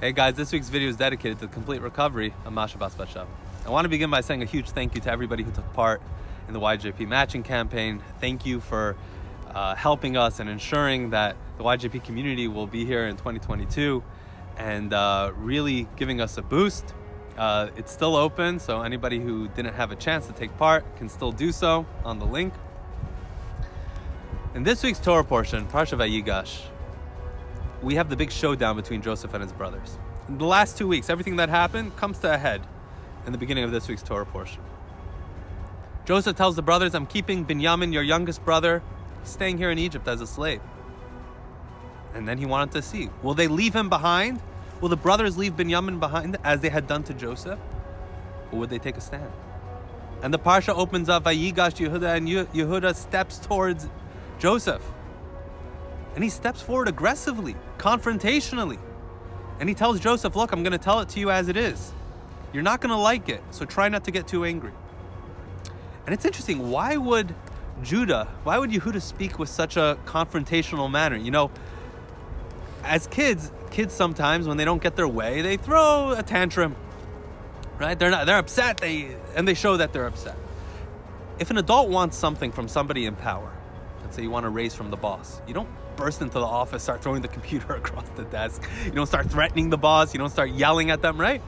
Hey guys, this week's video is dedicated to the complete recovery of Masha Bas Bashav. I want to begin by saying a huge thank you to everybody who took part in the YJP matching campaign. Thank you for helping us and ensuring that the YJP community will be here in 2022 and really giving us a boost. It's still open, so anybody who didn't have a chance to take part can still do so on the link. In this week's Torah portion, Parsha Vayigash, we have the big showdown between Joseph and his brothers. In the last 2 weeks, everything that happened comes to a head in the beginning of this week's Torah portion. Joseph tells the brothers, I'm keeping Binyamin, your youngest brother, staying here in Egypt as a slave. And then he wanted to see, will they leave him behind? Will the brothers leave Binyamin behind as they had done to Joseph? Or would they take a stand? And the Parsha opens up, Vayigash Yehuda, and Yehuda steps towards Joseph. And he steps forward aggressively, confrontationally. And he tells Joseph, look, I'm going to tell it to you as it is. You're not going to like it, so try not to get too angry. And it's interesting, why would Yehuda speak with such a confrontational manner? You know, as kids sometimes, when they don't get their way, they throw a tantrum, right? They're upset, and they show that they're upset. If an adult wants something from somebody in power, let's say you want a raise from the boss, you don't burst into the office, start throwing the computer across the desk. You don't start threatening the boss. You don't start yelling at them, right?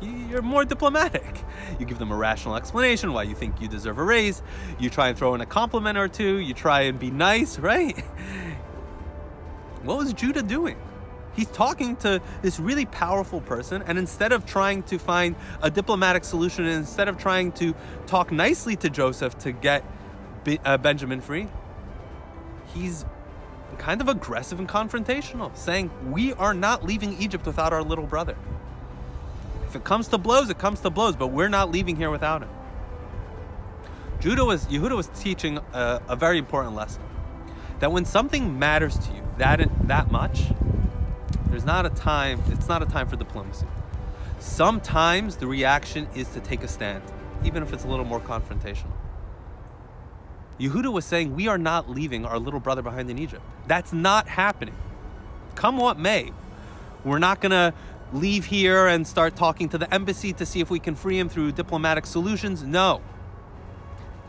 You're more diplomatic. You give them a rational explanation why you think you deserve a raise. You try and throw in a compliment or two. You try and be nice, right? What was Judah doing? He's talking to this really powerful person, and instead of trying to find a diplomatic solution, and instead of trying to talk nicely to Joseph to get Benjamin free, he's kind of aggressive and confrontational, saying, we are not leaving Egypt without our little brother. If it comes to blows, it comes to blows, but we're not leaving here without him. Yehuda was teaching a very important lesson, that when something matters to you that much, it's not a time for diplomacy. Sometimes the reaction is to take a stand, even if it's a little more confrontational. Yehuda was saying, we are not leaving our little brother behind in Egypt. That's not happening. Come what may. We're not going to leave here and start talking to the embassy to see if we can free him through diplomatic solutions. No.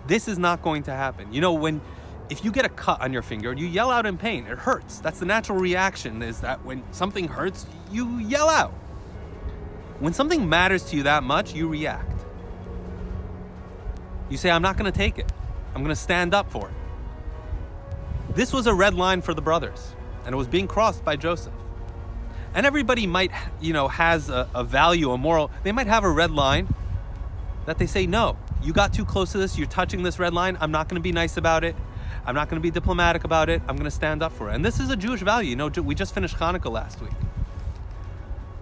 This is not going to happen. You know, if you get a cut on your finger and you yell out in pain, it hurts. That's the natural reaction, is that when something hurts, you yell out. When something matters to you that much, you react. You say, I'm not going to take it. I'm going to stand up for it. This was a red line for the brothers, and it was being crossed by Joseph. And everybody might, has a value, a moral. They might have a red line that they say, no, you got too close to this. You're touching this red line. I'm not going to be nice about it. I'm not going to be diplomatic about it. I'm going to stand up for it. And this is a Jewish value. You know, we just finished Hanukkah last week.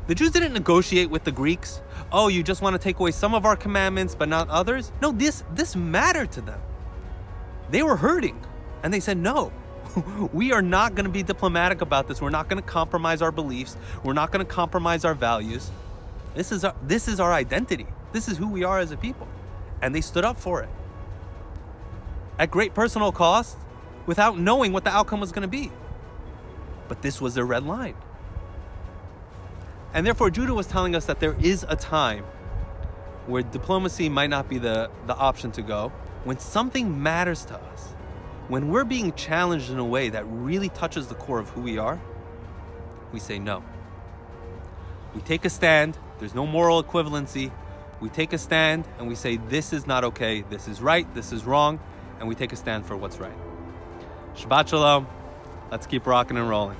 The Jews didn't negotiate with the Greeks. Oh, you just want to take away some of our commandments, but not others? No, this mattered to them. They were hurting, and they said, no, we are not going to be diplomatic about this. We're not going to compromise our beliefs. We're not going to compromise our values. This is our identity. This is who we are as a people. And they stood up for it at great personal cost without knowing what the outcome was going to be. But this was their red line. And therefore, Judah was telling us that there is a time where diplomacy might not be the option to go. When something matters to us, when we're being challenged in a way that really touches the core of who we are, we say no. We take a stand. There's no moral equivalency. We take a stand and we say, this is not okay. This is right. This is wrong. And we take a stand for what's right. Shabbat Shalom. Let's keep rocking and rolling.